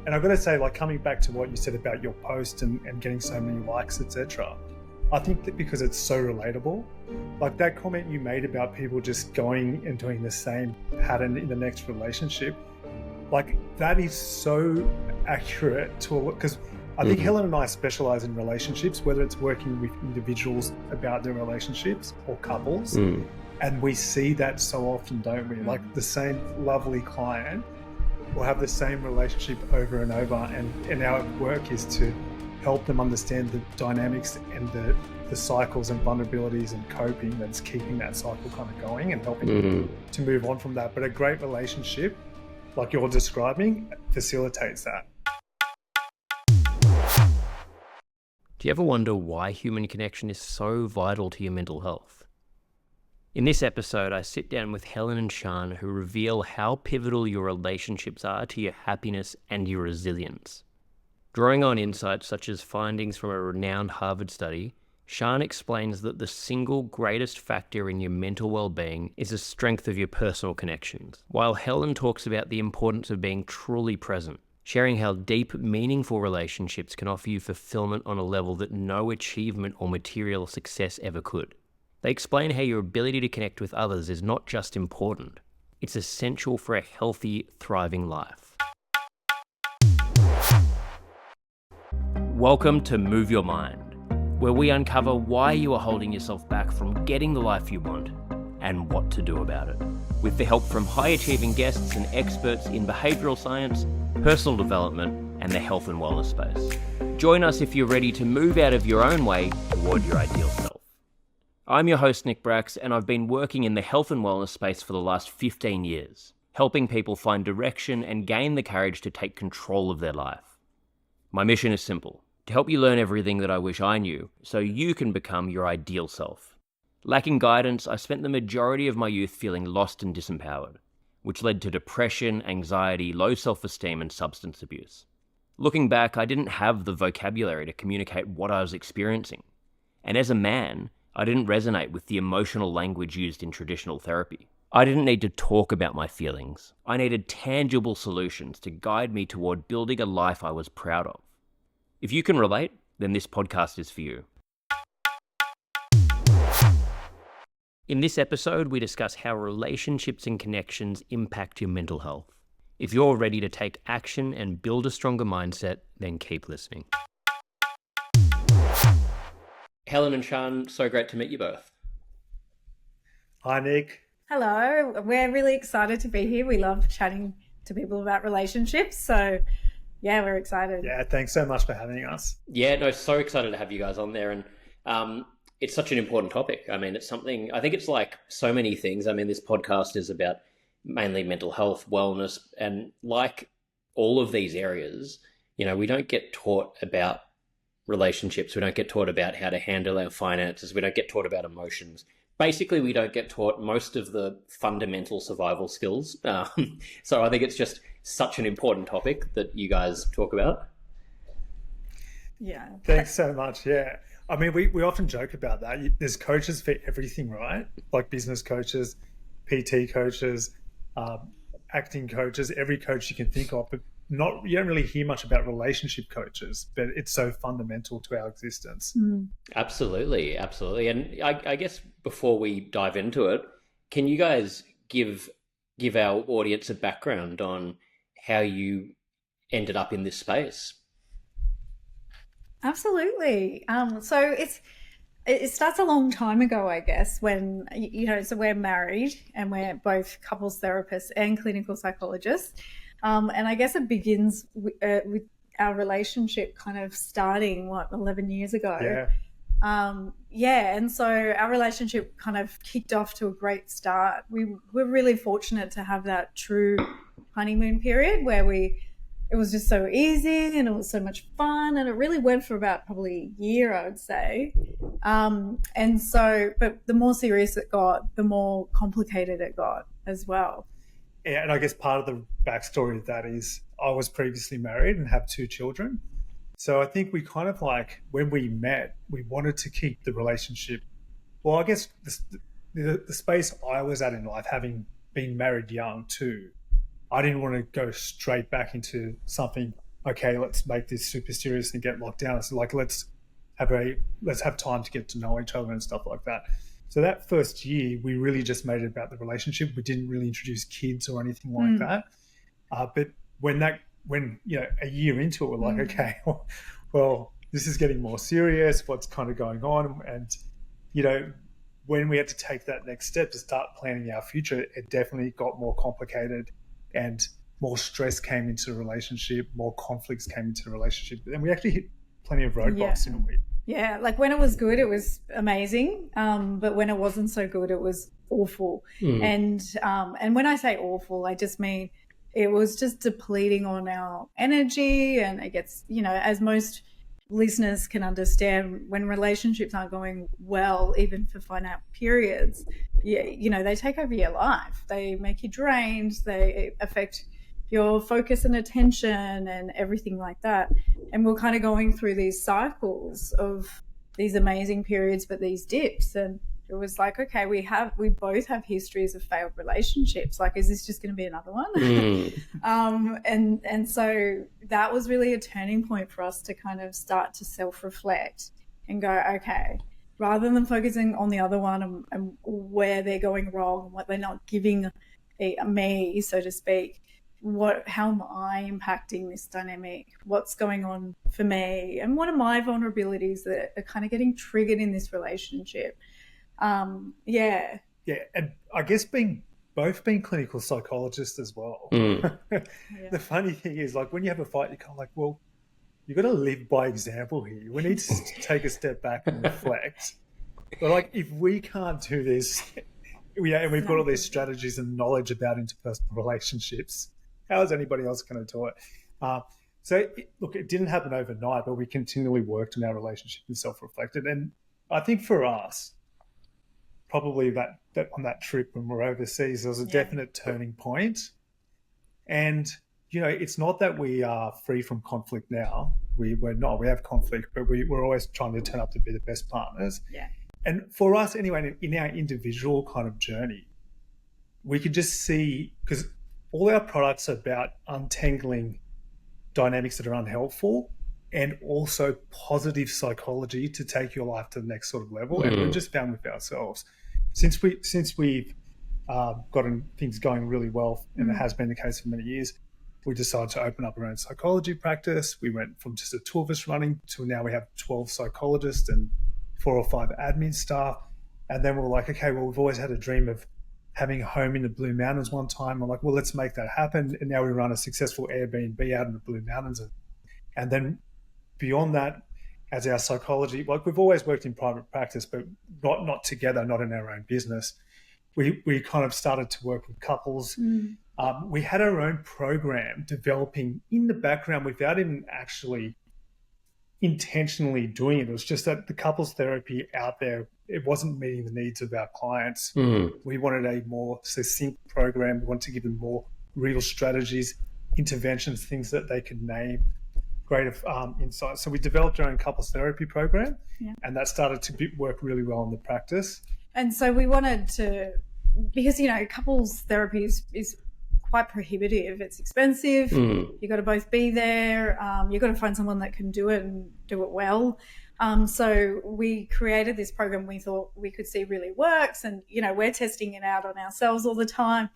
And I've got to say, like, coming back to what you said about your post and getting so many likes, etc., I think that because it's so relatable, like that comment you made about people just going and doing the same pattern in the next relationship, like that is so accurate to, because I think Helen and I specialize in relationships, whether it's working with individuals about their relationships or couples. And we see that so often, don't we? Like the same lovely client will have the same relationship over and over. And our work is to help them understand the dynamics and the cycles and vulnerabilities and coping that's keeping that cycle kind of going and helping them to move on from that. But a great relationship, like you're describing, facilitates that. Do you ever wonder why human connection is so vital to your mental health? In this episode, I sit down with Helen and Shahn, who reveal how pivotal your relationships are to your happiness and your resilience. Drawing on insights such as findings from a renowned Harvard study, Shahn explains that the single greatest factor in your mental well-being is the strength of your personal connections, while Helen talks about the importance of being truly present, sharing how deep, meaningful relationships can offer you fulfillment on a level that no achievement or material success ever could. They explain how your ability to connect with others is not just important, it's essential for a healthy, thriving life. Welcome to Move Your Mind, where we uncover why you are holding yourself back from getting the life you want and what to do about it. With the help from high-achieving guests and experts in behavioural science, personal development, and the health and wellness space. Join us if you're ready to move out of your own way toward your ideal self. I'm your host, Nick Brax, and I've been working in the health and wellness space for the last 15 years, helping people find direction and gain the courage to take control of their life. My mission is simple: to help you learn everything that I wish I knew, so you can become your ideal self. Lacking guidance, I spent the majority of my youth feeling lost and disempowered, which led to depression, anxiety, low self-esteem, and substance abuse. Looking back, I didn't have the vocabulary to communicate what I was experiencing. And as a man, I didn't resonate with the emotional language used in traditional therapy. I didn't need to talk about my feelings. I needed tangible solutions to guide me toward building a life I was proud of. If you can relate, then this podcast is for you. In this episode, we discuss how relationships and connections impact your mental health. If you're ready to take action and build a stronger mindset, then keep listening. Helen and Shahn, so great to meet you both. Hi, Nick. Hello. We're really excited to be here. We love chatting to people about relationships. So, yeah, we're excited. Yeah, thanks so much for having us. Yeah, no, so excited to have you guys on there. And it's such an important topic. I mean, it's something, I think it's like so many things. I mean, this podcast is about mainly mental health, wellness, and like all of these areas, you know, we don't get taught about relationships. We don't get taught about how to handle our finances. We don't get taught about emotions. Basically, we don't get taught most of the fundamental survival skills. So I think it's just such an important topic that you guys talk about. Yeah. Thanks so much. Yeah. I mean, we often joke about that. There's coaches for everything, right? Like business coaches, PT coaches, acting coaches, every coach you can think of, but you don't really hear much about relationship coaches, but it's so fundamental to our existence. Absolutely. And I guess before we dive into it, can you guys give our audience a background on how you ended up in this space? Absolutely. So it starts a long time ago, I guess, when, so we're married and we're both couples therapists and clinical psychologists. And I guess it begins with our relationship kind of starting, 11 years ago. Yeah. And so our relationship kind of kicked off to a great start. We're really fortunate to have that true honeymoon period where it was just so easy and it was so much fun, and it really went for about probably a year, I would say. And so, but the more serious it got, the more complicated it got as well. Yeah, and I guess part of the backstory of that is I was previously married and have 2 children. So I think we kind of like, when we met, we wanted to keep the relationship. Well, I guess the space I was at in life, having been married young too, I didn't want to go straight back into something okay, let's make this super serious and get locked down. It's like, let's have time to get to know each other and stuff like that. So that first year, we really just made it about the relationship. We didn't really introduce kids or anything like that. But when a year into it, we're like, okay, well, this is getting more serious. What's kind of going on? And, when we had to take that next step to start planning our future, it definitely got more complicated, and more stress came into the relationship, more conflicts came into the relationship. And we actually hit plenty of roadblocks, didn't we? Yeah, like when it was good, it was amazing. But when it wasn't so good, it was awful. And when I say awful, I just mean it was just depleting on our energy. And it gets, as most listeners can understand, when relationships aren't going well, even for finite periods, they take over your life. They make you drained. They affect your focus and attention and everything like that. And we're kind of going through these cycles of these amazing periods, but these dips. And it was like, okay, we both have histories of failed relationships. Like, is this just going to be another one? And so that was really a turning point for us to kind of start to self-reflect and go, okay, rather than focusing on the other one and where they're going wrong and what they're not giving me, so to speak, how am I impacting this dynamic? What's going on for me? And what are my vulnerabilities that are kind of getting triggered in this relationship? Yeah. And I guess being clinical psychologists as well. The funny thing is, like, when you have a fight, you're kind of like, well, you've got to live by example here. We need to take a step back and reflect. But like, if we can't do this, and we've got all these strategies and knowledge about interpersonal relationships, how is anybody else going to do it? It didn't happen overnight, but we continually worked on our relationship and self-reflected. And I think for us, probably that on that trip when we're overseas, there was a definite turning point. And, it's not that we are free from conflict now. We're not. We have conflict, but we're always trying to turn up to be the best partners. Yeah. And for us, anyway, in our individual kind of journey, we could just see, because all our products are about untangling dynamics that are unhelpful and also positive psychology to take your life to the next sort of level. And we've just found with ourselves, since we've gotten things going really well, and it has been the case for many years, we decided to open up our own psychology practice. We went from just the two of us running to now we have 12 psychologists and 4 or 5 admin staff. And then we're like, okay, well, we've always had a dream of having a home in the Blue Mountains one time. I'm like, well, let's make that happen. And now we run a successful Airbnb out in the Blue Mountains. And then beyond that, as our psychology, like, we've always worked in private practice, but not together, not in our own business. We kind of started to work with couples. We had our own program developing in the background without even actually intentionally doing it. It was just that the couples therapy out there, it wasn't meeting the needs of our clients. We wanted a more succinct program. We wanted to give them more real strategies, interventions, things that they could name, greater insights. So we developed our own couples therapy program, and that started to work really well in the practice. And so we wanted to, because, couples therapy is quite prohibitive. It's expensive. You got to both be there. You got to find someone that can do it and do it well. So we created this program we thought we could see really works, and we're testing it out on ourselves all the time.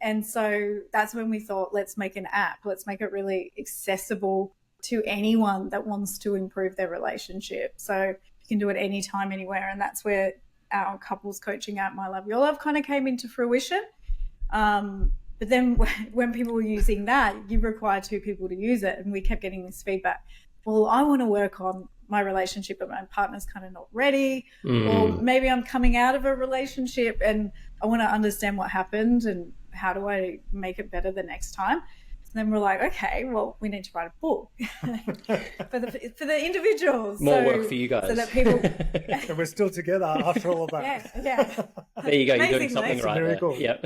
And so that's when we thought, let's make an app. Let's make it really accessible to anyone that wants to improve their relationship. So you can do it anytime, anywhere. And that's where our couples coaching app, My Love Your Love, kind of came into fruition. But then when people were using that, you require 2 people to use it. And we kept getting this feedback. Well, I want to work on my relationship, but my partner's kind of not ready. Or maybe I'm coming out of a relationship and I want to understand what happened and how do I make it better the next time. So then we're like, okay, well, we need to write a book for the individuals. More work for you guys. So that people... And we're still together after all of that. Yeah. There you go. You're doing something right there. Cool. Yep.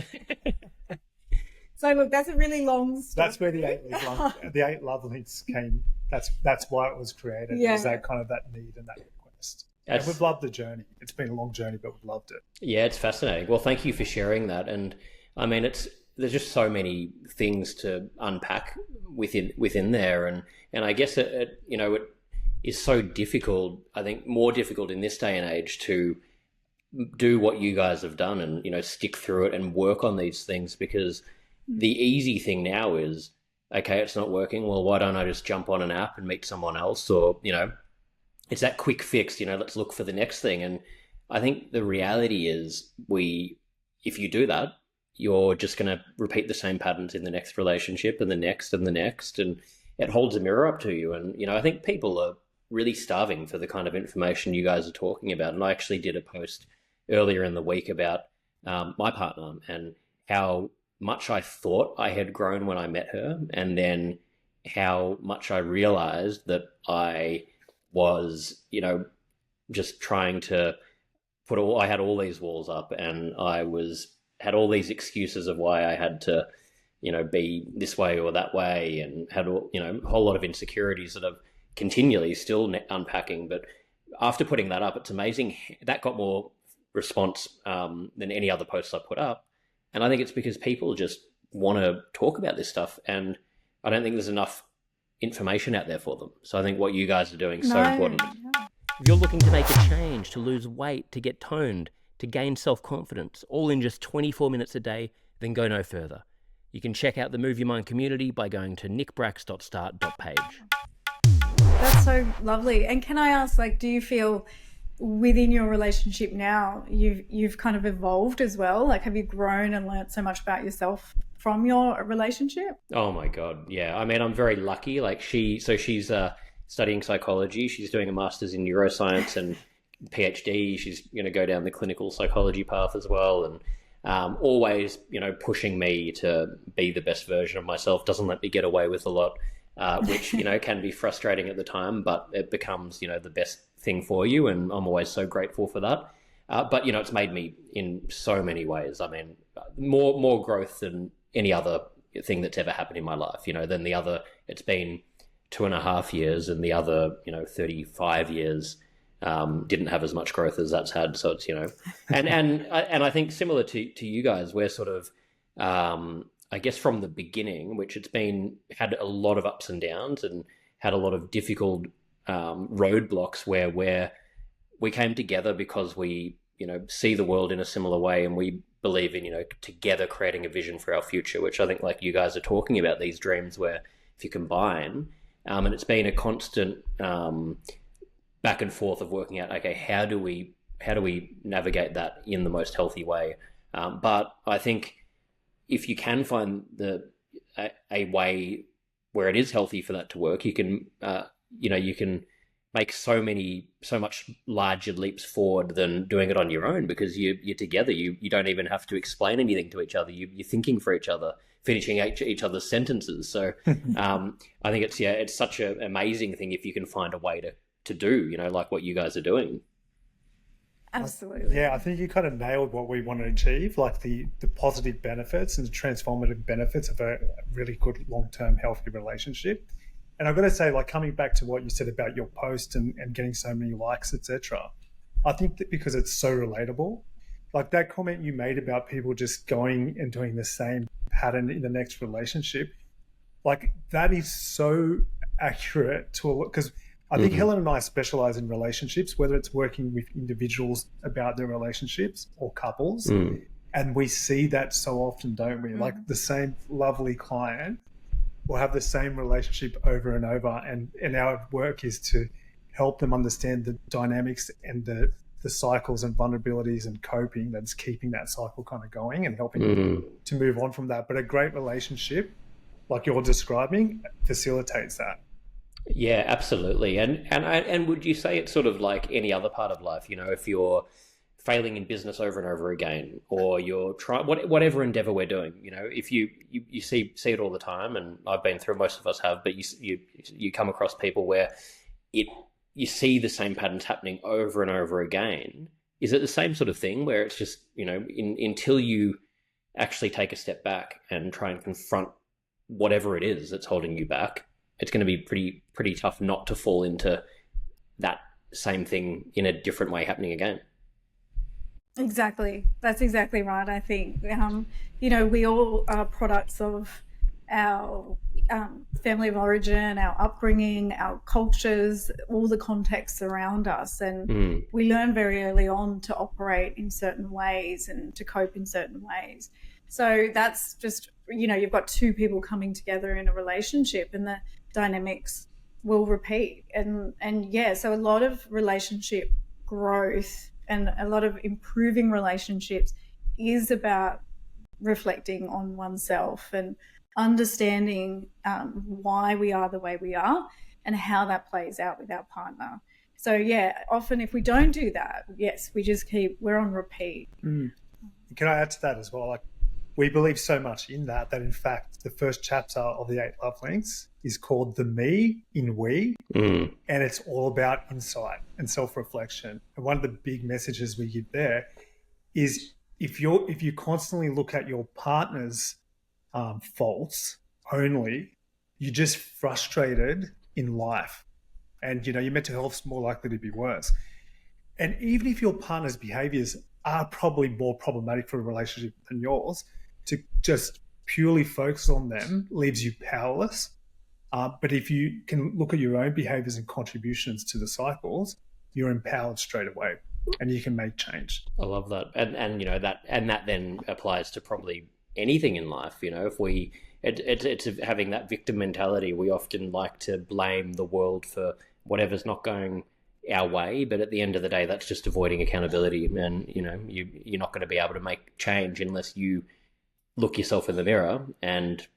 So look, that's a really long story. That's where the 8 love links came. That's why it was created. Yeah. It was that kind of that need and that request. And we've loved the journey. It's been a long journey, but we've loved it. Yeah, it's fascinating. Well, thank you for sharing that. And I mean, there's just so many things to unpack within there, and I guess it is so difficult. I think more difficult in this day and age to do what you guys have done and stick through it and work on these things, because the easy thing now is, okay, it's not working. Well, why don't I just jump on an app and meet someone else? Or it's that quick fix. Let's look for the next thing. And I think the reality is, if you do that, you're just going to repeat the same patterns in the next relationship and the next and the next, and it holds a mirror up to you. And, I think people are really starving for the kind of information you guys are talking about. And I actually did a post earlier in the week about my partner and how much I thought I had grown when I met her, and then how much I realized that I was, just trying to I had all these walls up, and I had all these excuses of why I had to, be this way or that way, and had a whole lot of insecurities that I've continually still unpacking. But after putting that up, it's amazing that got more response than any other posts I put up. And I think it's because people just want to talk about this stuff, and I don't think there's enough information out there for them. So I think what you guys are doing is so important. If you're looking to make a change, to lose weight, to get toned, to gain self-confidence, all in just 24 minutes a day, then go no further. You can check out the Move Your Mind community by going to nickbrax.start.page. That's so lovely. And can I ask, do you feel within your relationship now, you've kind of evolved as well? Have you grown and learned so much about yourself from your relationship? Oh my God, yeah. I mean, I'm very lucky. She's studying psychology. She's doing a master's in neuroscience and PhD. She's going to go down the clinical psychology path as well, and always, pushing me to be the best version of myself. Doesn't let me get away with a lot, which can be frustrating at the time, but it becomes the best thing for you, and I'm always so grateful for that. But it's made me in so many ways. I mean, more growth than any other thing that's ever happened in my life. Than the other. It's been 2.5 years, and the other 35 years didn't have as much growth as that's had. So it's and I think similar to you guys, we're sort of I guess from the beginning, which it's had a lot of ups and downs and had a lot of difficult roadblocks where we came together because we see the world in a similar way, and we believe in together creating a vision for our future, which I think you guys are talking about, these dreams where if you combine, and it's been a constant back and forth of working out, okay, how do we navigate that in the most healthy way? But I think if you can find a way where it is healthy for that to work, you can you can make so much larger leaps forward than doing it on your own, because you're together. You don't even have to explain anything to each other. You're thinking for each other, finishing each other's sentences. So I think it's such an amazing thing if you can find a way to do, like what you guys are doing. Absolutely. Yeah, I think you kind of nailed what we want to achieve, the positive benefits and the transformative benefits of a really good long-term healthy relationship. And I've got to say, coming back to what you said about your post and getting so many likes, etc., I think that because it's so relatable, that comment you made about people just going and doing the same pattern in the next relationship, that is so accurate because I think Helen and I specialize in relationships, whether it's working with individuals about their relationships or couples. And we see that so often, don't we? The same lovely client will have the same relationship over and over. And our work is to help them understand the dynamics and the cycles and vulnerabilities and coping that's keeping that cycle kind of going and helping them to move on from that. But a great relationship, like you're describing, facilitates that. Yeah, absolutely. And would you say it's sort of like any other part of life? If you're failing in business over and over again, or you're trying whatever endeavor we're doing, if you see it all the time, and I've been through, most of us have, but you come across people where you see the same patterns happening over and over again. Is it the same sort of thing where it's just until you actually take a step back and try and confront whatever it is that's holding you back, it's going to be pretty tough not to fall into that same thing in a different way happening again? Exactly. That's exactly right. I think, we all are products of our family of origin, our upbringing, our cultures, all the contexts around us. And we learn very early on to operate in certain ways and to cope in certain ways. So that's just, you've got two people coming together in a relationship and the dynamics will repeat. And yeah, so a lot of relationship growth and a lot of improving relationships is about reflecting on oneself and understanding why we are the way we are and how that plays out with our partner. So yeah, often if we don't do that, yes, we're on repeat. Can I add to that as well? Like, we believe so much in that in fact the first chapter of the 8 Love Links is called The Me in We, and it's all about insight and self-reflection. And one of the big messages we give there is if you constantly look at your partner's faults only, you're just frustrated in life, and your mental health's more likely to be worse. And even if your partner's behaviors are probably more problematic for a relationship than yours, to just purely focus on them leaves you powerless. But if you can look at your own behaviors and contributions to the cycles, you're empowered straight away and you can make change. I love that. And that then applies to probably anything in life. If it's having that victim mentality, we often like to blame the world for whatever's not going our way, but at the end of the day, that's just avoiding accountability. And you're not going to be able to make change unless you look yourself in the mirror and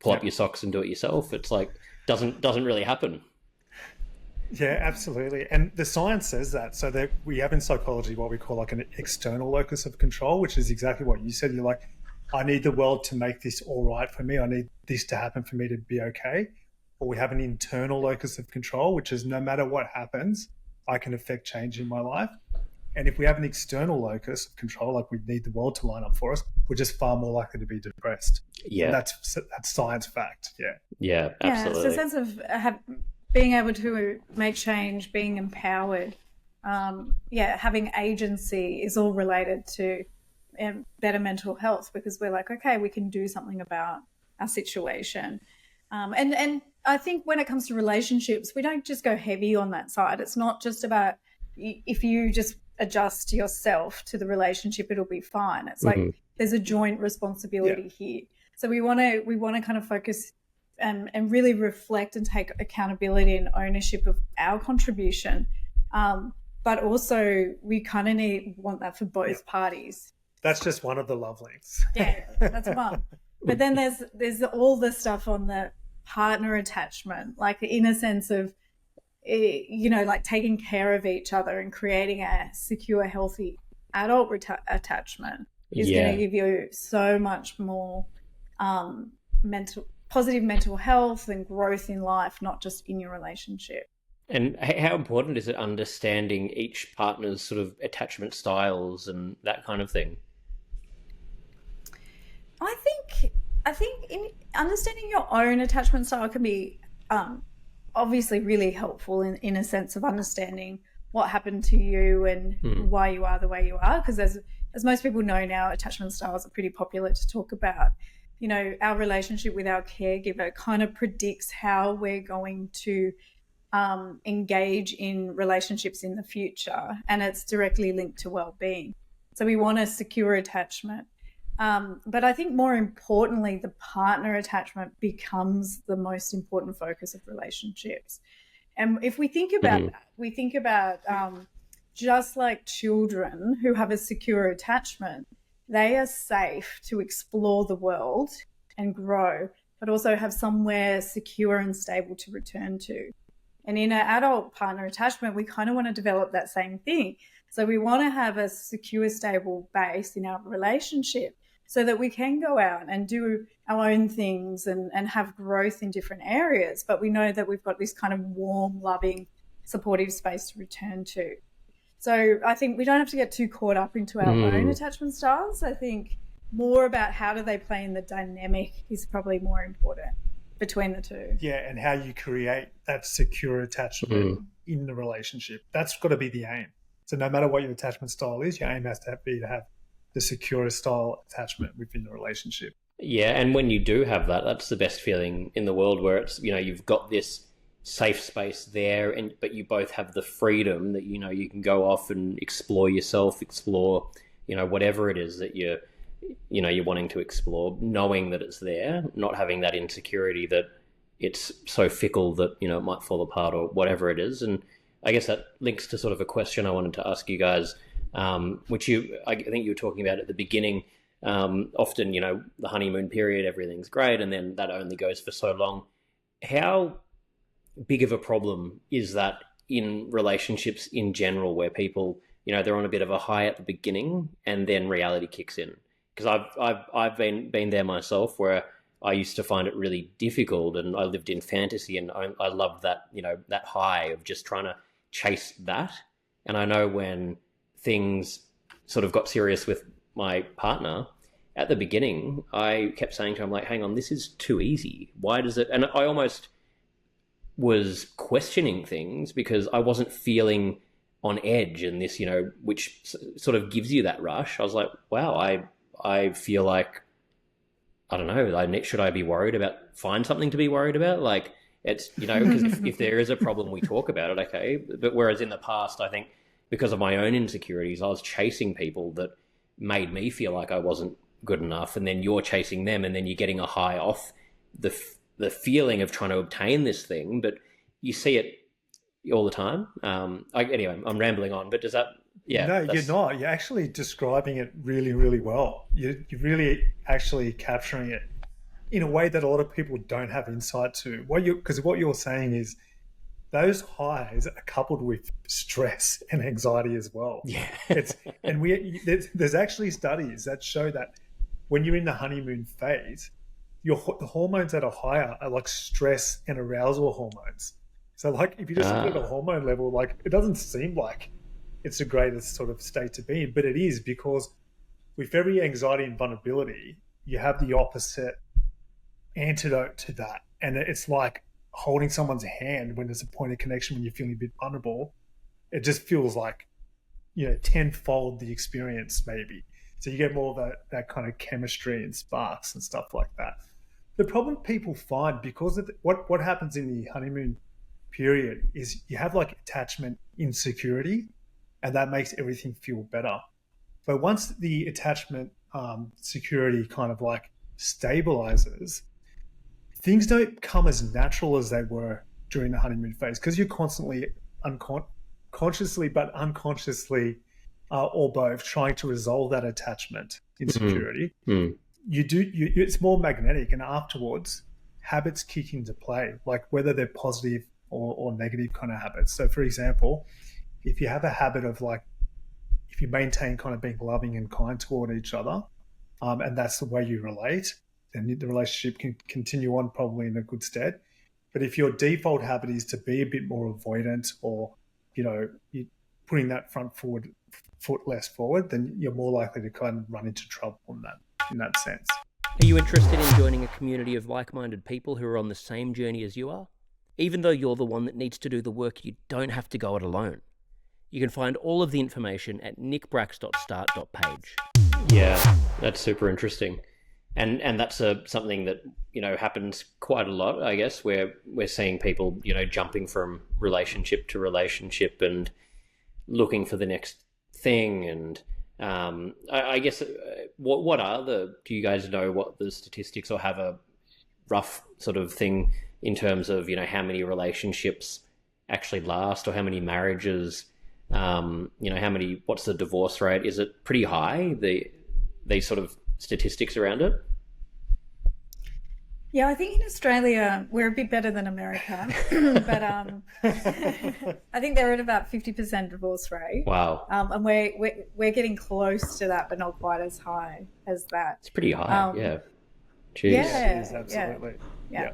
pull up your socks and do it yourself. It's like doesn't really happen. Yeah, absolutely. And the science says that. So that we have in psychology what we call like an external locus of control, which is exactly what you said. You're like, I need the world to make this all right for me. I need this to happen for me to be okay. Or we have an internal locus of control, which is no matter what happens, I can affect change in my life. And if we have an external locus of control, like we need the world to line up for us, we're just far more likely to be depressed. And that's science fact. Yeah, absolutely. Yeah, it's a sense of being able to make change, being empowered. Having agency is all related to better mental health, because we're like, okay, we can do something about our situation. And I think when it comes to relationships, we don't just go heavy on that side. It's not just about if you just adjust yourself to the relationship, it'll be fine. It's like there's a joint responsibility here. So we want to kind of focus and really reflect and take accountability and ownership of our contribution. But also we kind of want that for both parties. That's just one of the love links. Yeah, that's one. But then there's all the stuff on the partner attachment, like in a sense of, like taking care of each other and creating a secure, healthy adult attachment is going to give you so much more positive mental health and growth in life, not just in your relationship. And how important is it understanding each partner's sort of attachment styles and that kind of thing? I think in understanding your own attachment style can be obviously really helpful in a sense of understanding what happened to you and why you are the way you are. Because as most people know now, attachment styles are pretty popular to talk about. Our relationship with our caregiver kind of predicts how we're going to engage in relationships in the future, and it's directly linked to well-being. So we want a secure attachment. But I think more importantly, the partner attachment becomes the most important focus of relationships. And if we think about that, we think about just like children who have a secure attachment, they are safe to explore the world and grow, but also have somewhere secure and stable to return to. And in an adult partner attachment, we kind of want to develop that same thing. So we want to have a secure, stable base in our relationship so that we can go out and do our own things and have growth in different areas. But we know that we've got this kind of warm, loving, supportive space to return to. So I think we don't have to get too caught up into our own attachment styles. I think more about how do they play in the dynamic is probably more important between the two. Yeah, and how you create that secure attachment in the relationship. That's got to be the aim. So no matter what your attachment style is, your aim has to be to have the securest style attachment within the relationship. Yeah, and when you do have that, that's the best feeling in the world, where it's, you've got this safe space there, but you both have the freedom that, you can go off and explore yourself, explore, whatever it is that you're wanting to explore, knowing that it's there, not having that insecurity that it's so fickle that, it might fall apart or whatever it is. And I guess that links to sort of a question I wanted to ask you guys, which I think you were talking about at the beginning. Often, the honeymoon period, everything's great, and then that only goes for so long. How big of a problem is that in relationships in general, where people, they're on a bit of a high at the beginning and then reality kicks in? Because I've been there myself, where I used to find it really difficult, and I lived in fantasy, and I loved that, that high of just trying to chase that. And I know when things sort of got serious with my partner, at the beginning, I kept saying to him, like, hang on, this is too easy. Why does it? And I almost was questioning things because I wasn't feeling on edge, and this, which sort of gives you that rush. I was like, wow, I feel like, I don't know, should I be worried about, find something to be worried about? Like, it's, because if there is a problem, we talk about it, okay? But whereas in the past, I think because of my own insecurities, I was chasing people that made me feel like I wasn't good enough, and then you're chasing them, and then you're getting a high off the feeling of trying to obtain this thing, but you see it all the time. Anyway, I'm rambling on, but does that... Yeah, no, you're not. You're actually describing it really, really well. You're really actually capturing it in a way that a lot of people don't have insight to. Because what you're saying is those highs are coupled with stress and anxiety as well. Yeah. There's actually studies that show that when you're in the honeymoon phase, the hormones that are higher are like stress and arousal hormones. So like if you just look at the hormone level, like it doesn't seem like it's the greatest sort of state to be in, but it is, because with every anxiety and vulnerability, you have the opposite antidote to that. And it's like holding someone's hand when there's a point of connection, when you're feeling a bit vulnerable. It just feels like, tenfold the experience maybe. So you get more of that kind of chemistry and sparks and stuff like that. The problem people find, because of what happens in the honeymoon period, is you have like attachment insecurity, and that makes everything feel better. But once the attachment security kind of like stabilizes, things don't come as natural as they were during the honeymoon phase, because you're constantly consciously but unconsciously or both trying to resolve that attachment insecurity. It's more magnetic, and afterwards habits kick into play, like whether they're positive or negative kind of habits. So for example, if you have a habit of like, if you maintain kind of being loving and kind toward each other, and that's the way you relate, then the relationship can continue on probably in a good stead. But if your default habit is to be a bit more avoidant, or, you're putting that foot less forward, then you're more likely to kind of run into trouble in that sense. Are you interested in joining a community of like-minded people who are on the same journey as you are? Even though you're the one that needs to do the work, you don't have to go it alone. You can find all of the information at nickbracks.start.page. Yeah, that's super interesting. And that's something that, happens quite a lot, I guess, where we're seeing people, jumping from relationship to relationship and looking for the next thing. And I guess, do you guys know what the statistics, or have a rough sort of thing in terms of, how many relationships actually last, or how many marriages, what's the divorce rate? Is it pretty high, these sort of statistics around it? Yeah, I think in Australia we're a bit better than America, but I think they're at about 50% divorce rate. Wow. And we're getting close to that, but not quite as high as that. It's pretty high. Yeah. Jeez. Yeah, it is, absolutely. Yeah.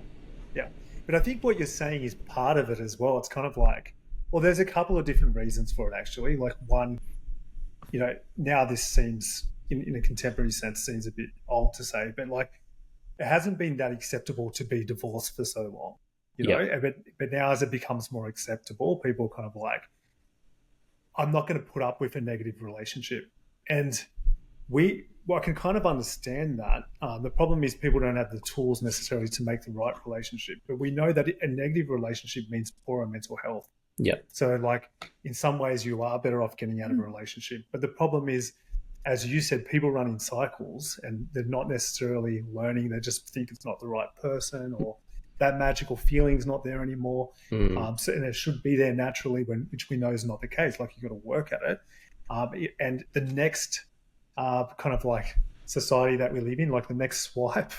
But I think what you're saying is part of it as well. It's kind of like, well, there's a couple of different reasons for it actually. Like one, now this seems, in a contemporary sense, seems a bit old to say, but like, it hasn't been that acceptable to be divorced for so long, know. But now as it becomes more acceptable, people kind of like, I'm not going to put up with a negative relationship. And I can kind of understand that. The problem is people don't have the tools necessarily to make the right relationship. But we know that a negative relationship means poorer mental health. Yeah. So like in some ways you are better off getting out of a relationship. But the problem is, as you said, people run in cycles and they're not necessarily learning. They just think it's not the right person, or that magical feeling's not there anymore. And it should be there naturally, which we know is not the case. Like you've got to work at it. And the next kind of like society that we live in, like the next swipe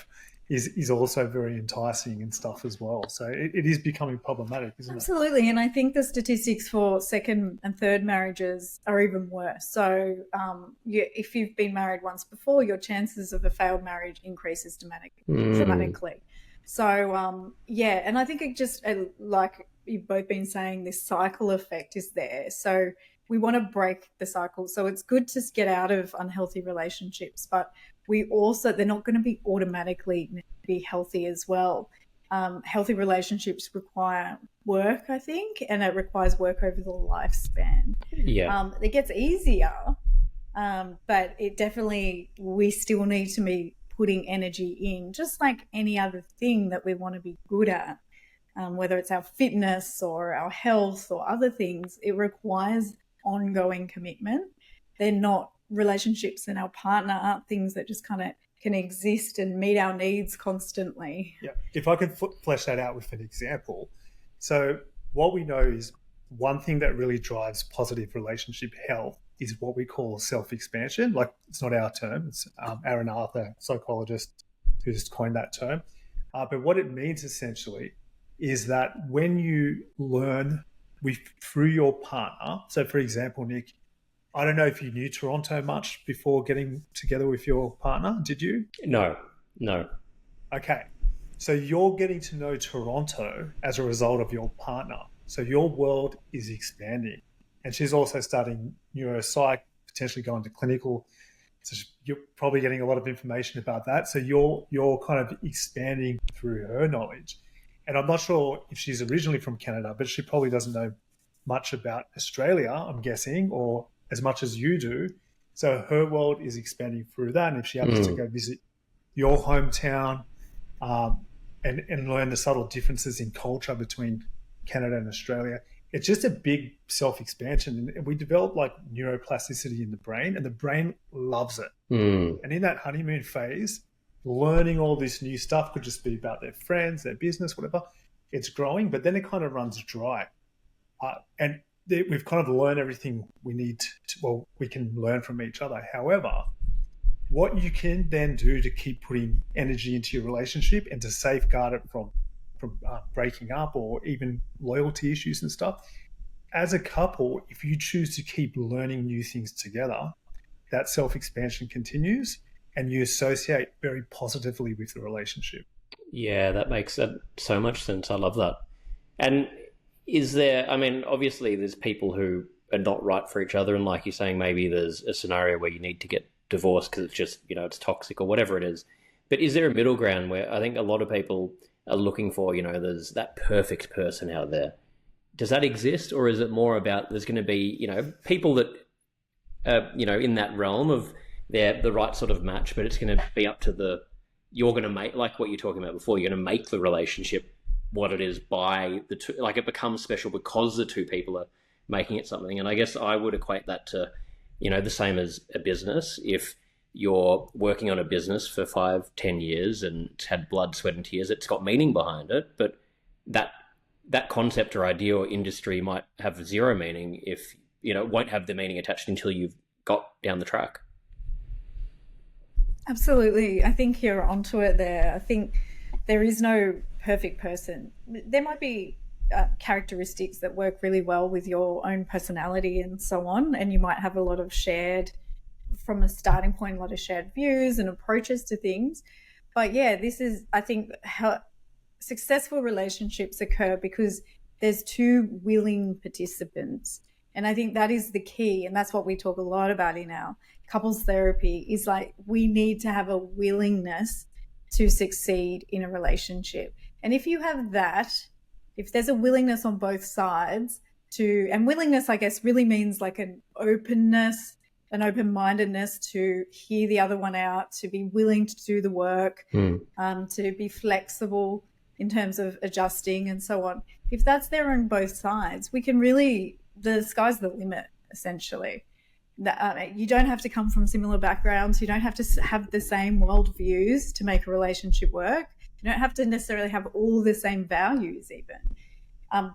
is also very enticing and stuff as well. So it is becoming problematic, isn't it? Absolutely. And I think the statistics for second and third marriages are even worse. So if you've been married once before, your chances of a failed marriage increases dramatically. So, and I think it just, like you've both been saying, this cycle effect is there. So we want to break the cycle. So it's good to get out of unhealthy relationships, but they're not going to be automatically be healthy as well. Healthy relationships require work, I think, and it requires work over the lifespan. Yeah. It gets easier, but it definitely, we still need to be putting energy in, just like any other thing that we want to be good at, whether it's our fitness or our health or other things. It requires ongoing commitment. They're not, relationships and our partner aren't things that just kind of can exist and meet our needs constantly. Yeah. If I could flesh that out with an example. So what we know is one thing that really drives positive relationship health is what we call self-expansion. Like, it's not our term. It's Aaron Arthur, psychologist, who just coined that term. But what it means essentially is that when you learn through your partner, so for example, Nick, I don't know if you knew Toronto much before getting together with your partner. Did you? No. Okay. So you're getting to know Toronto as a result of your partner. So your world is expanding. And she's also studying neuropsych, potentially going to clinical. So you're probably getting a lot of information about that. So you're kind of expanding through her knowledge. And I'm not sure if she's originally from Canada, but she probably doesn't know much about Australia, I'm guessing, or as much as you do. So her world is expanding through that. And if she happens to go visit your hometown and learn the subtle differences in culture between Canada and Australia, it's just a big self-expansion. And we develop like neuroplasticity in the brain, and the brain loves it. And in that honeymoon phase, learning all this new stuff could just be about their friends, their business, whatever. It's growing, but then it kind of runs dry. And we've kind of learned everything we need to, we can learn from each other. However, what you can then do to keep putting energy into your relationship and to safeguard it from breaking up or even loyalty issues and stuff, as a couple, if you choose to keep learning new things together, that self-expansion continues and you associate very positively with the relationship. Yeah, that makes so much sense. I love that. And is there, I mean, obviously there's people who are not right for each other, and like you're saying, maybe there's a scenario where you need to get divorced because it's just, it's toxic or whatever it is. But is there a middle ground where I think a lot of people are looking for, there's that perfect person out there? Does that exist, or is it more about there's going to be, people that in that realm of they're the right sort of match, but it's going to be up to you're going to make, like what you're talking about before, you're going to make the relationship what it is by the two, like it becomes special because the two people are making it something. And I guess I would equate that to, the same as a business. If you're working on a business for 5-10 years and it's had blood, sweat and tears, it's got meaning behind it, but that concept or idea or industry might have zero meaning if, it won't have the meaning attached until you've got down the track. Absolutely. I think you're onto it there. I think there is no perfect person. There might be characteristics that work really well with your own personality and so on, and you might have a lot of from a starting point, a lot of shared views and approaches to things. But yeah, this is, I think, how successful relationships occur because there's two willing participants. And I think that is the key. And that's what we talk a lot about in our couples therapy, is like, we need to have a willingness to succeed in a relationship. And if you have that, if there's a willingness on both sides to, and willingness, I guess, really means like an openness, an open-mindedness to hear the other one out, to be willing to do the work, to be flexible in terms of adjusting and so on. If that's there on both sides, we can really, the sky's the limit, essentially. You don't have to come from similar backgrounds. You don't have to have the same worldviews to make a relationship work. You don't have to necessarily have all the same values even.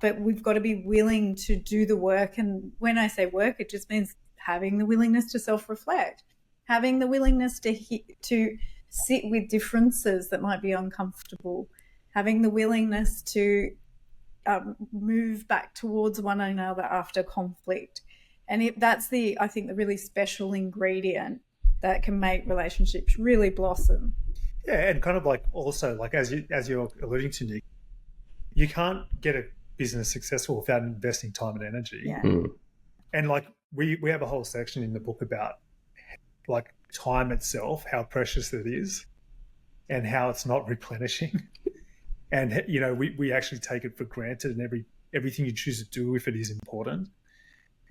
But we've got to be willing to do the work. And when I say work, it just means having the willingness to self-reflect, having the willingness to sit with differences that might be uncomfortable, having the willingness to move back towards one another after conflict. And that's I think the really special ingredient that can make relationships really blossom. Yeah, and kind of like also like as you're alluding to, Nick, you can't get a business successful without investing time and energy. Yeah. And like we have a whole section in the book about like time itself, how precious it is, and how it's not replenishing. And you know, we actually take it for granted, and everything you choose to do with it is important.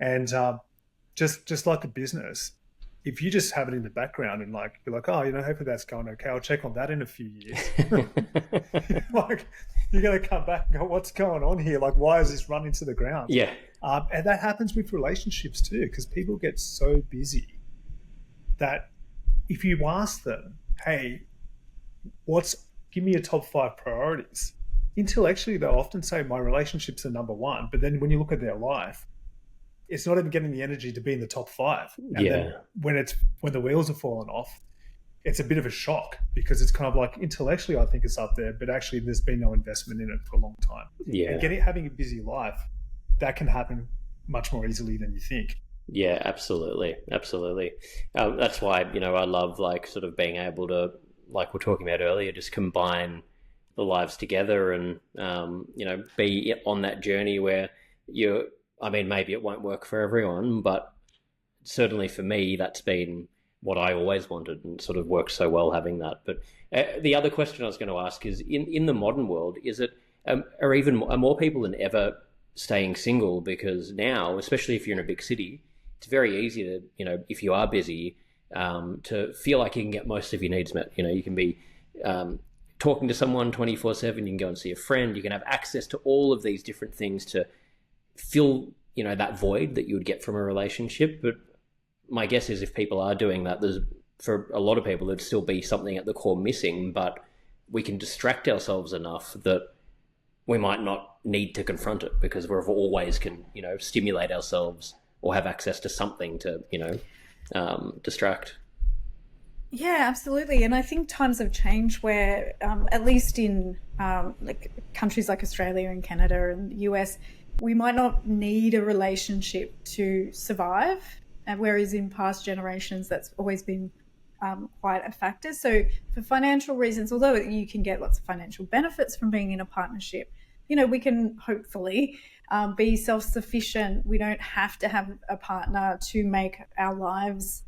And just like a business, if you just have it in the background and like you're like, oh, you know, hopefully that's going okay, I'll check on that in a few years. Like you're going to come back and go, what's going on here? Like, why is this run into the ground? Yeah. And that happens with relationships too, because people get so busy that if you ask them, hey, give me your top 5 priorities, intellectually they'll often say my relationships are number 1, but then when you look at their life, it's not even getting the energy to be in the top 5. And then when the wheels are falling off, it's a bit of a shock, because it's kind of like intellectually I think it's up there, but actually there's been no investment in it for a long time. Yeah. And having a busy life, that can happen much more easily than you think. Yeah, absolutely. That's why, you know, I love like sort of being able to, like we're talking about earlier, just combine the lives together and, you know, be on that journey where maybe it won't work for everyone, but certainly for me, that's been what I always wanted and sort of worked so well having that. But the other question I was going to ask is, in the modern world, is it, are more people than ever staying single? Because now, especially if you're in a big city, it's very easy to, you know, if you are busy, to feel like you can get most of your needs met. You know, you can be talking to someone 24/7, you can go and see a friend, you can have access to all of these different things to fill, you know, that void that you would get from a relationship. But my guess is if people are doing that, for a lot of people, there'd still be something at the core missing, but we can distract ourselves enough that we might not need to confront it, because we've always can, you know, stimulate ourselves or have access to something to, you know, distract. Yeah, absolutely. And I think times have changed where, at least in like countries like Australia and Canada and the US, we might not need a relationship to survive, whereas in past generations that's always been quite a factor. So for financial reasons, although you can get lots of financial benefits from being in a partnership, you know, we can hopefully be self-sufficient. We don't have to have a partner to make our lives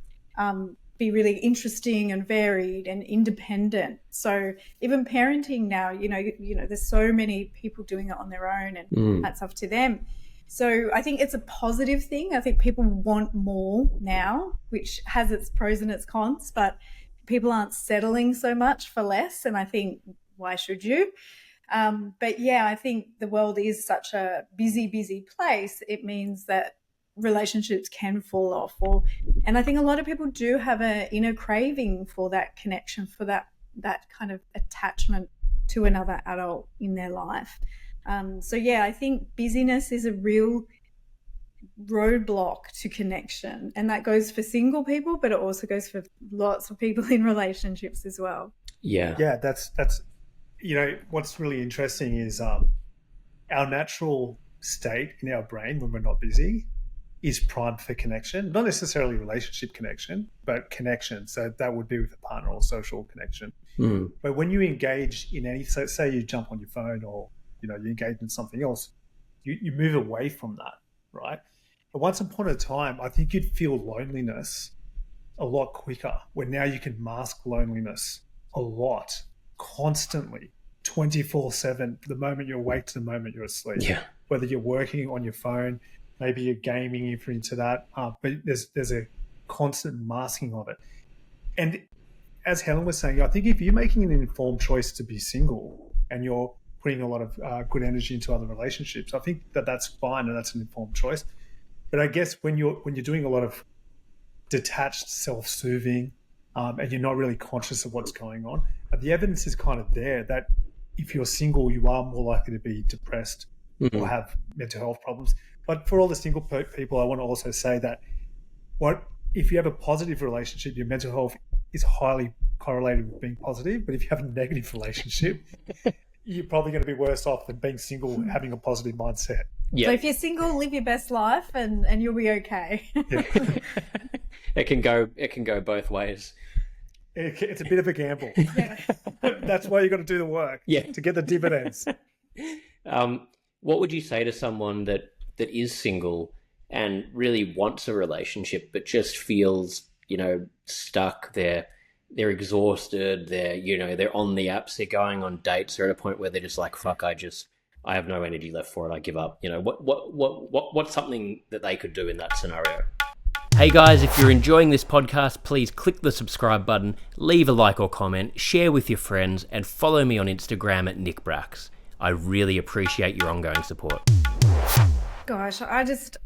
be really interesting and varied and independent. So even parenting now, you know, there's so many people doing it on their own, and that's up to them. So I think it's a positive thing. I think people want more now, which has its pros and its cons, but people aren't settling so much for less. And I think, why should you? But yeah, I think the world is such a busy place. It means that relationships can fall off, and I think a lot of people do have an inner craving for that connection, for that kind of attachment to another adult in their life. So yeah, I think busyness is a real roadblock to connection, and that goes for single people, but it also goes for lots of people in relationships as well. Yeah, that's you know, what's really interesting is our natural state in our brain when we're not busy is primed for connection, not necessarily relationship connection, but connection. So that would be with a partner or social connection. But when you engage in so say you jump on your phone, or, you know, you engage in something else, you move away from that, right? But once upon a time, I think you'd feel loneliness a lot quicker, where now you can mask loneliness a lot, constantly, 24/7, the moment you're awake to the moment you're asleep. Yeah. whether you're working on your phone, maybe you're gaming, if you're into that, but there's a constant masking of it. And as Helen was saying, I think if you're making an informed choice to be single and you're putting a lot of good energy into other relationships, I think that's fine and that's an informed choice. But I guess when you're doing a lot of detached self-soothing and you're not really conscious of what's going on, the evidence is kind of there that if you're single, you are more likely to be depressed or have mental health problems. But for all the single people, I want to also say that if you have a positive relationship, your mental health is highly correlated with being positive. But if you have a negative relationship, you're probably going to be worse off than being single, having a positive mindset. Yeah. So if you're single, live your best life and you'll be okay. Yeah. It can go both ways. It's a bit of a gamble. Yeah. That's why you got to do the work to get the dividends. What would you say to someone that is single and really wants a relationship but just feels, stuck? They're exhausted. They're on the apps. They're going on dates. They're at a point where they're just like, fuck, I have no energy left for it. I give up. What's something that they could do in that scenario? Hey guys, if you're enjoying this podcast, please click the subscribe button, leave a like or comment, share with your friends, and follow me on Instagram at NickBrax. I really appreciate your ongoing support. Gosh, I just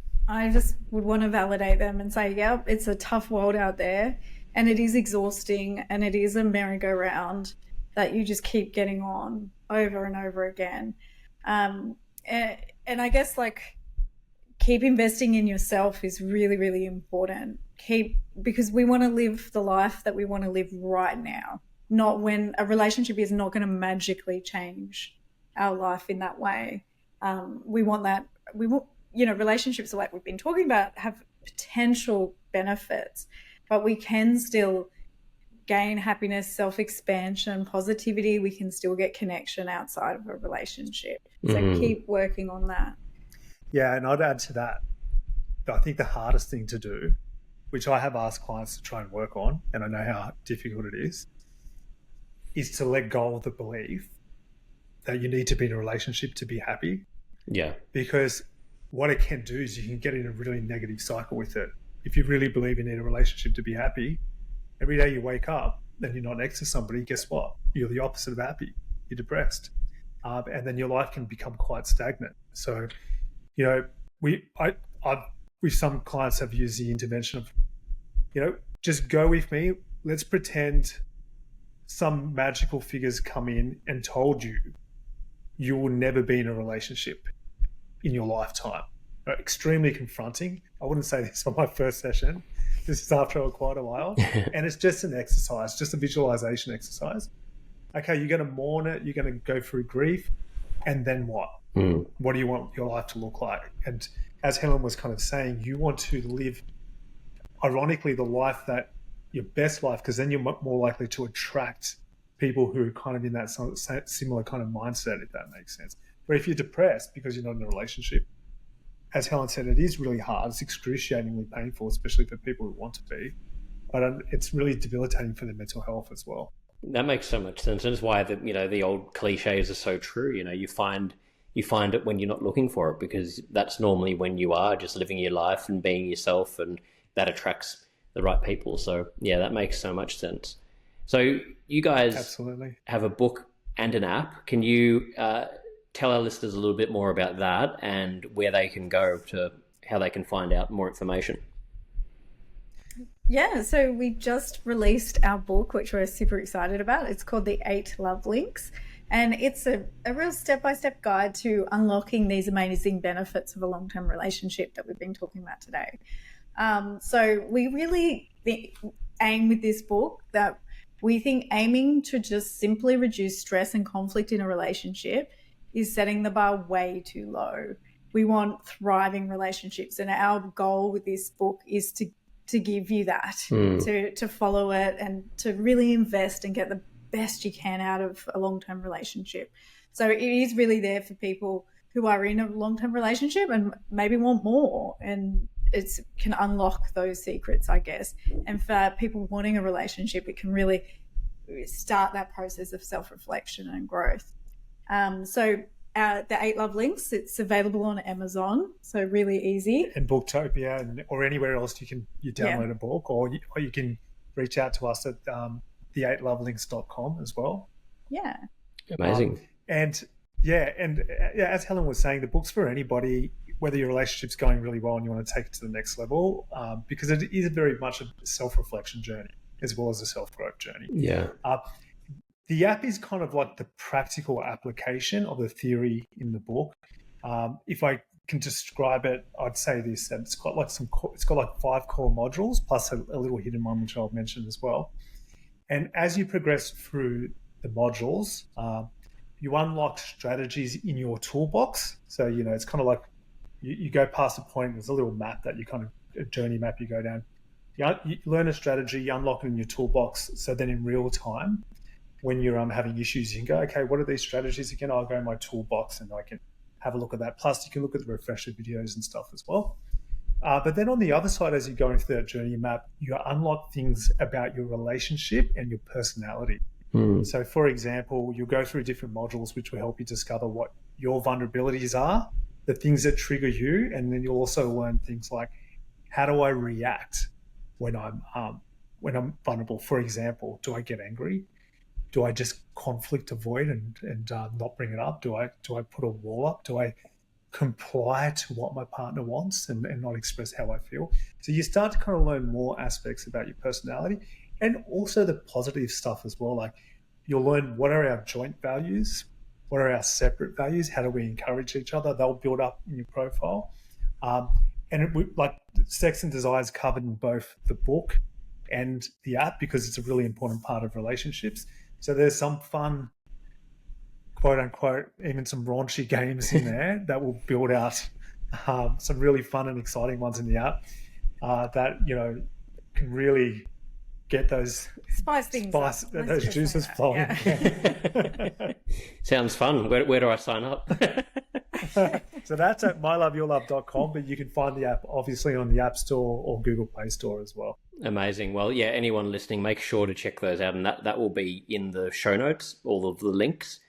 would want to validate them and say, yeah, it's a tough world out there and it is exhausting and it is a merry-go-round that you just keep getting on over and over again. And I guess keep investing in yourself is really, really important. Because we want to live the life that we want to live right now, not when a relationship is not going to magically change our life in that way. We want that. We want, relationships like we've been talking about have potential benefits, but we can still gain happiness, self-expansion, positivity. We can still get connection outside of a relationship. So keep working on that. Yeah, and I'd add to that, I think the hardest thing to do, which I have asked clients to try and work on, and I know how difficult it is to let go of the belief that you need to be in a relationship to be happy. Yeah. Because what it can do is you can get in a really negative cycle with it. If you really believe you need a relationship to be happy, every day you wake up and you're not next to somebody, guess what? You're the opposite of happy. You're depressed. And then your life can become quite stagnant. So, some clients have used the intervention of, just go with me. Let's pretend some magical figures come in and told you will never be in a relationship in your lifetime. Extremely confronting. I wouldn't say this on my first session. This is after quite a while. And it's just an exercise, just a visualization exercise. Okay, you're going to mourn it. You're going to go through grief. And then what? What do you want your life to look like? And as Helen was kind of saying, you want to live, ironically, the life that your best life, because then you're more likely to attract people who are kind of in that similar kind of mindset, if that makes sense. But if you're depressed because you're not in a relationship, as Helen said, it is really hard. It's excruciatingly painful, especially for people who want to be. But it's really debilitating for their mental health as well. That makes so much sense. And it's why the old cliches are so true. You find it when you're not looking for it, because that's normally when you are just living your life and being yourself, and that attracts the right people. So yeah, that makes so much sense. So you guys absolutely have a book and an app. Can you tell our listeners a little bit more about that and where they can go to how they can find out more information? Yeah, so we just released our book, which we're super excited about. It's called The 8 Love Links, and it's a real step-by-step guide to unlocking these amazing benefits of a long-term relationship that we've been talking about today. So we really aim with this book that we think aiming to just simply reduce stress and conflict in a relationship is setting the bar way too low. We want thriving relationships, and our goal with this book is to give you that, to follow it and to really invest and get the best you can out of a long-term relationship. So it is really there for people who are in a long-term relationship and maybe want more, and it can unlock those secrets, I guess. And for people wanting a relationship, it can really start that process of self-reflection and growth. So the 8 Love Links. It's available on Amazon, so really easy. And Booktopia or anywhere else you download a book, or you can reach out to us at the8lovelinks.com as well. Yeah. Amazing. And as Helen was saying, the book's for anybody, whether your relationship's going really well and you want to take it to the next level, because it is very much a self-reflection journey as well as a self-growth journey. Yeah. The app is kind of like the practical application of the theory in the book. If I can describe it, I'd say this: that it's got like 5 core modules plus a little hidden one, which I'll mention as well. And as you progress through the modules, you unlock strategies in your toolbox. So, it's kind of like you go past a point, there's a little map that a journey map you go down. You learn a strategy, you unlock it in your toolbox. So then in real time, when you're having issues, you can go, okay, what are these strategies again? I'll go in my toolbox and I can have a look at that. Plus, you can look at the refresher videos and stuff as well. But then on the other side, as you go into that journey map, you unlock things about your relationship and your personality. So, for example, you'll go through different modules which will help you discover what your vulnerabilities are, the things that trigger you, and then you'll also learn things like, how do I react when I'm vulnerable? For example, do I get angry? Do I just conflict avoid and not bring it up? Do I put a wall up? Do I comply to what my partner wants and not express how I feel? So you start to kind of learn more aspects about your personality, and also the positive stuff as well. Like, you'll learn what are our joint values, what are our separate values, how do we encourage each other? They'll build up in your profile. Like sex and desire is covered in both the book and the app because it's a really important part of relationships. So there's some fun, quote unquote, even some raunchy games in there that will build out some really fun and exciting ones in the app that, can really get those those juices flowing. Yeah. Sounds fun. Where do I sign up? So that's at myloveyourlove.com, but you can find the app obviously on the App Store or Google Play Store as well. Amazing. Well, yeah, anyone listening, make sure to check those out, and that will be in the show notes, all of the links.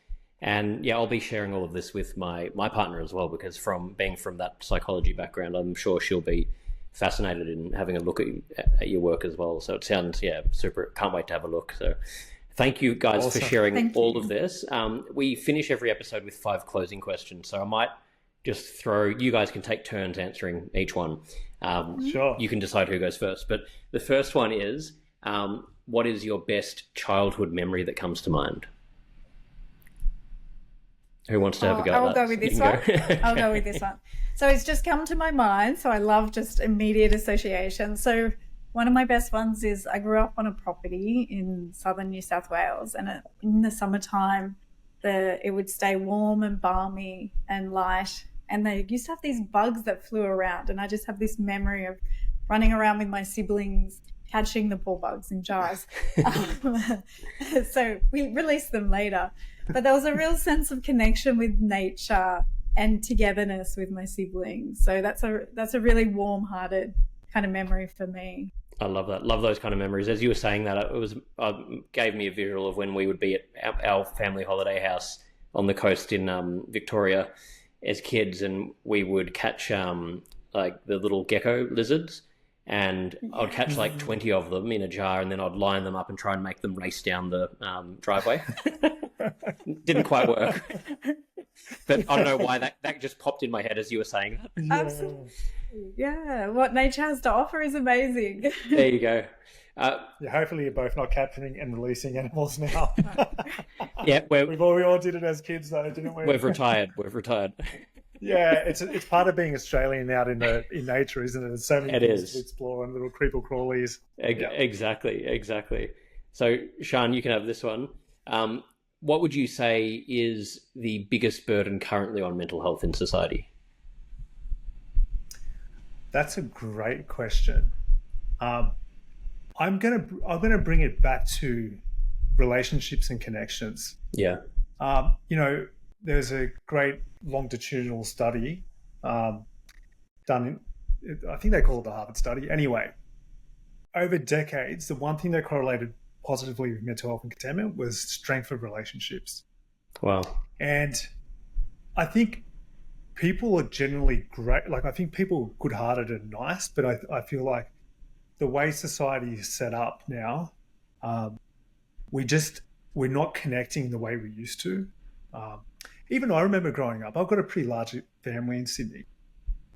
And yeah, I'll be sharing all of this with my partner as well, because from that psychology background, I'm sure she'll be fascinated in having a look at your work as well. So it sounds, super. Can't wait to have a look. So thank you guys for sharing all of this. We finish every episode with 5 closing questions. So I might just you guys can take turns answering each one. Sure. You can decide who goes first. But the first one is, what is your best childhood memory that comes to mind? Who wants to have a go at that? I'll go with this one. I'll go with this one. So it's just come to my mind. So I love just immediate association. So one of my best ones is I grew up on a property in southern New South Wales, and in the summertime, it would stay warm and balmy and light. And they used to have these bugs that flew around, and I just have this memory of running around with my siblings, catching the poor bugs in jars. So we released them later. But there was a real sense of connection with nature and togetherness with my siblings. So that's a really warm-hearted kind of memory for me. I love that. Love those kind of memories. As you were saying that, it gave me a visual of when we would be at our family holiday house on the coast in Victoria as kids, and we would catch like the little gecko lizards, and I'd catch like 20 of them in a jar, and then I'd line them up and try and make them race down the driveway. Didn't quite work. But I don't know why that just popped in my head as you were saying that. Yeah. Absolutely. Yeah, what nature has to offer is amazing. There you go. Hopefully you're both not capturing and releasing animals now. Yeah, we all did it as kids though, didn't we? We've retired. Yeah, it's part of being Australian out in nature, isn't it? There's so many things to explore and little creeple crawlies. Exactly. So Shahn, you can have this one. What would you say is the biggest burden currently on mental health in society? That's a great question. I'm gonna bring it back to relationships and connections. Yeah. There's a great longitudinal study done in, I think they call it the Harvard study. Anyway, over decades, the one thing that correlated positively with mental health and contentment was strength of relationships. Wow. And I think people are generally great. Like, I think people are good-hearted and nice, but I feel like the way society is set up now, um, we're not connecting the way we used to. Um, Even I remember growing up. I've got a pretty large family in Sydney.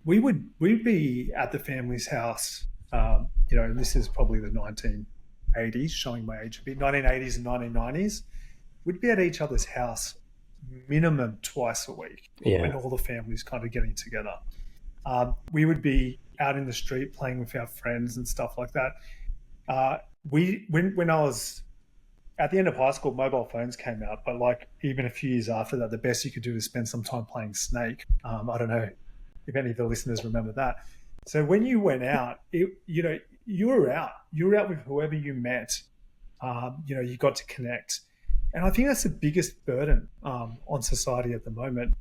We'd be at the family's house. And this is probably the 1980s, showing my age a bit. 1980s and 1990s. We'd be at each other's house minimum twice a week when all the families kind of getting together. We would be out in the street playing with our friends and stuff like that. When I was at the end of high school, mobile phones came out, but like even a few years after that, the best you could do is spend some time playing Snake. I don't know if any of the listeners remember that. So when you went out, you were out. You were out with whoever you met. You got to connect. And I think that's the biggest burden on society at the moment.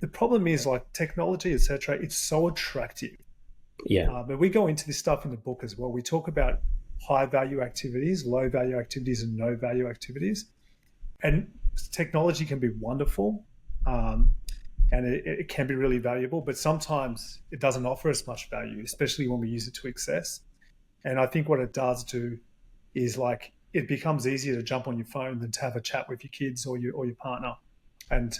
The problem is like technology, etc. It's so attractive. Yeah. But we go into this stuff in the book as well. We talk about high value activities, low value activities, and no value activities. And technology can be wonderful, and it can be really valuable, but sometimes it doesn't offer us much value, especially when we use it to excess. And I think what it does do is like it becomes easier to jump on your phone than to have a chat with your kids or your partner. And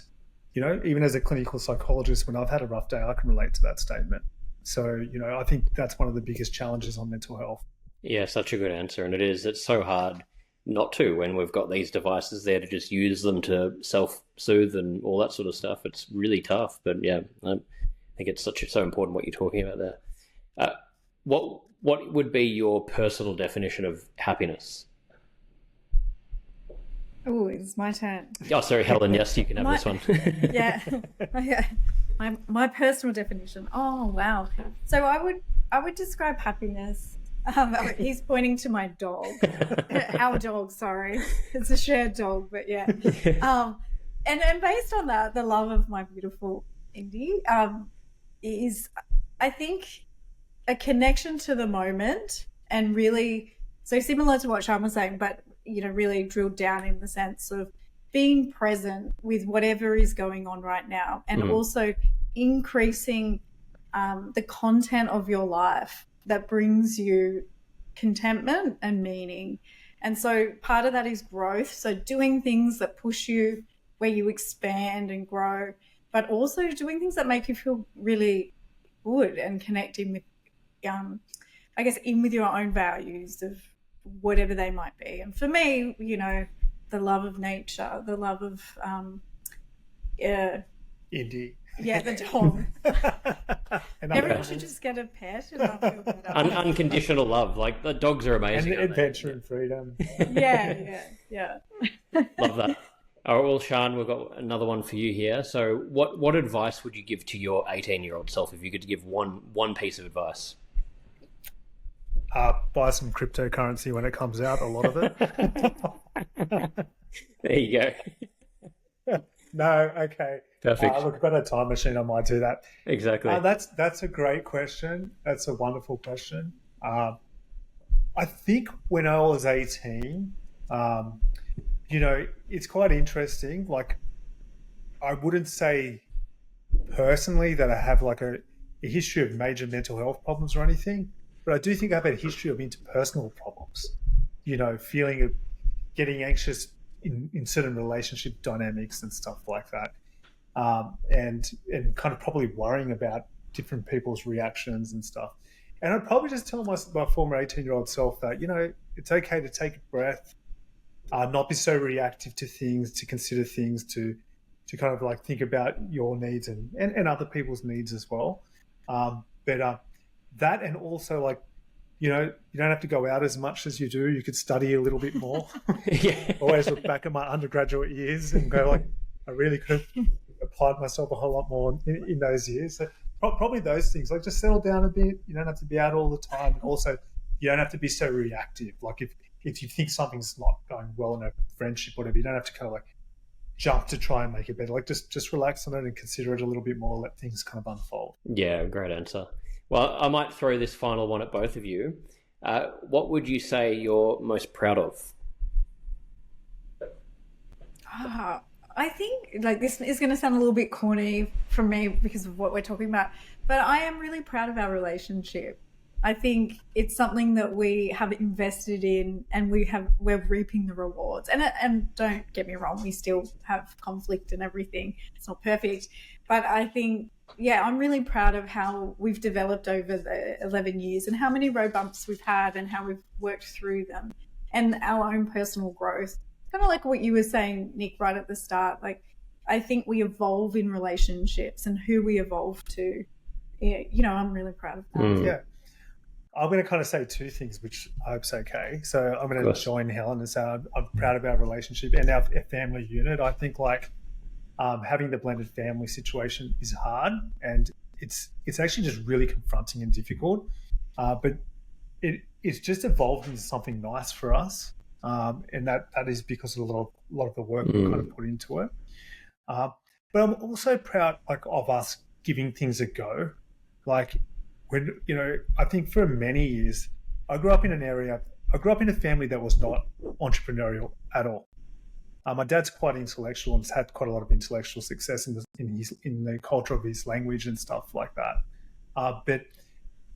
even as a clinical psychologist, when I've had a rough day, I can relate to that statement. So I think that's one of the biggest challenges on mental health. Yeah, such a good answer. And it's so hard not to when we've got these devices there to just use them to self-soothe and all that sort of stuff. It's really tough. But yeah, I think it's so important what you're talking about there. What would be your personal definition of happiness? Oh, it's my turn. Oh, sorry, Helen. Yes, you can have this one. Yeah. Okay. My personal definition. Oh, wow. So I would describe happiness. He's pointing to my dog. Our dog, sorry. It's a shared dog, but yeah. And based on that, the love of my beautiful Indy is, I think, a connection to the moment, and really, so similar to what Shahn was saying, but really drilled down in the sense of being present with whatever is going on right now, and also increasing the content of your life that brings you contentment and meaning. And so part of that is growth. So doing things that push you, where you expand and grow, but also doing things that make you feel really good and connecting with, I guess, in with your own values of whatever they might be. And for me, the love of nature, the love of Indy. Yeah, the dog. Everyone should just get a pet and I'll feel better. Unconditional love. Like, the dogs are amazing. And adventure and freedom. Yeah. Love that. All right, well, Shahn, we've got another one for you here. So what advice would you give to your 18-year-old self if you could give one piece of advice? Buy some cryptocurrency when it comes out, a lot of it. There you go. No, okay. Perfect. Look, I've got a time machine, I might do that. Exactly. That's a great question. That's a wonderful question. I think when I was 18, it's quite interesting. Like, I wouldn't say personally that I have like a history of major mental health problems or anything, but I do think I have a history of interpersonal problems, feeling of getting anxious in certain relationship dynamics and stuff like that. And kind of probably worrying about different people's reactions and stuff. And I'd probably just tell my former 18-year-old self that, it's okay to take a breath, not be so reactive to things, to consider things, to kind of like think about your needs and other people's needs as well. But that, and also like, you don't have to go out as much as you do. You could study a little bit more. Yeah. Always look back at my undergraduate years and go like, I really could have applied myself a whole lot more in those years. So probably those things, like just settle down a bit. You don't have to be out all the time. And also, you don't have to be so reactive. Like if you think something's not going well in a friendship, whatever, you don't have to kind of like jump to try and make it better. Like just relax on it and consider it a little bit more, let things kind of unfold. Yeah, great answer. Well, I might throw this final one at both of you. What would you say you're most proud of? I think like this is going to sound a little bit corny from me because of what we're talking about, but I am really proud of our relationship. I think it's something that we have invested in, and we're reaping the rewards. And don't get me wrong, we still have conflict and everything. It's not perfect, but I think, yeah, I'm really proud of how we've developed over the 11 years and how many road bumps we've had and how we've worked through them, and our own personal growth. Kind of like what you were saying, Nick, right at the start. Like, I think we evolve in relationships, and who we evolve to. Yeah, I'm really proud of that. Yeah. I'm going to kind of say two things, which I hope's okay. So I'm going to join Helen and say I'm proud of our relationship and our family unit. I think like having the blended family situation is hard, and it's actually just really confronting and difficult. But it's just evolved into something nice for us, and that is because of a lot of the work we kind of put into it. But I'm also proud of us giving things a go, like. When, I think for many years, I grew up in a family that was not entrepreneurial at all. My dad's quite intellectual and has had quite a lot of intellectual success in the culture of his language and stuff like that. But,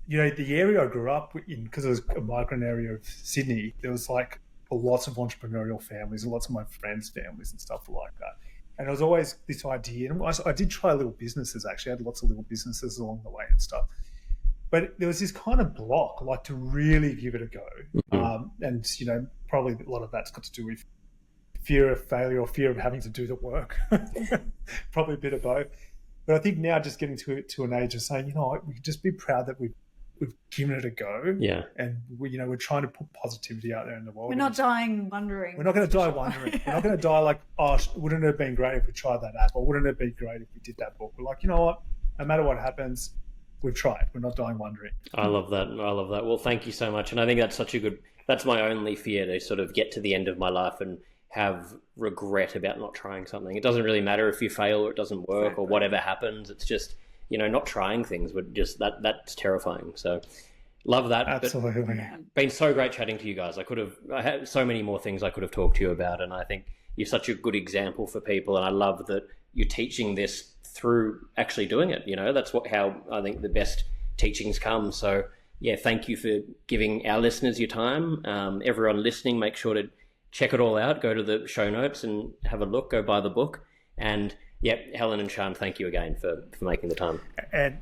the area I grew up in, because it was a migrant area of Sydney, there was like lots of entrepreneurial families and lots of my friends' families and stuff like that. And there was always this idea, and I did try little businesses actually. I had lots of little businesses along the way and stuff. But there was this kind of block, like to really give it a go. And, probably a lot of that's got to do with fear of failure or fear of having to do the work. Probably a bit of both. But I think now just getting to an age of saying, we can just be proud that we've given it a go. Yeah. And we're trying to put positivity out there in the world. We're not dying wondering. We're not going to die wondering. We're not going to die like, wouldn't it have been great if we tried that app? Or wouldn't it have been great if we did that book? We're like, you know what? No matter what happens, we've tried. We're not dying wondering. I love that. Well, thank you so much. And I think that's my only fear, to sort of get to the end of my life and have regret about not trying something. It doesn't really matter if you fail or it doesn't work or whatever happens. It's just, not trying things would just, that's terrifying. So love that. Absolutely. But been so great chatting to you guys. I had so many more things I could have talked to you about. And I think you're such a good example for people. And I love that you're teaching this through actually doing it. That's how I think the best teachings come. So yeah, thank you for giving our listeners your time. Everyone listening, make sure to check it all out. Go to the show notes and have a look, go buy the book. And yeah, Helen and Shahn, thank you again for making the time. And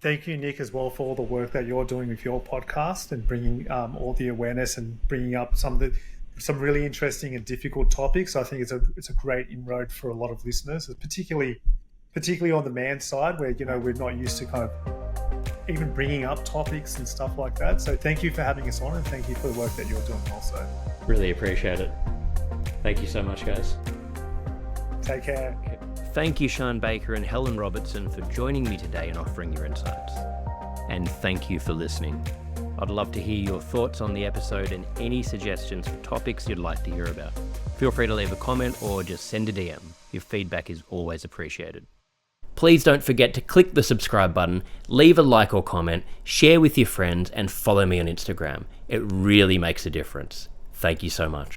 thank you, Nick, as well, for all the work that you're doing with your podcast and bringing all the awareness and bringing up some really interesting and difficult topics. I think it's a great inroad for a lot of listeners, particularly on the man side, where we're not used to kind of even bringing up topics and stuff like that. So thank you for having us on, and thank you for the work that you're doing also. Really appreciate it. Thank you so much, guys. Take care. Thank you, Shahn Baker and Helen Robertson, for joining me today and offering your insights. And thank you for listening. I'd love to hear your thoughts on the episode and any suggestions for topics you'd like to hear about. Feel free to leave a comment or just send a DM. Your feedback is always appreciated. Please don't forget to click the subscribe button, leave a like or comment, share with your friends, and follow me on Instagram. It really makes a difference. Thank you so much.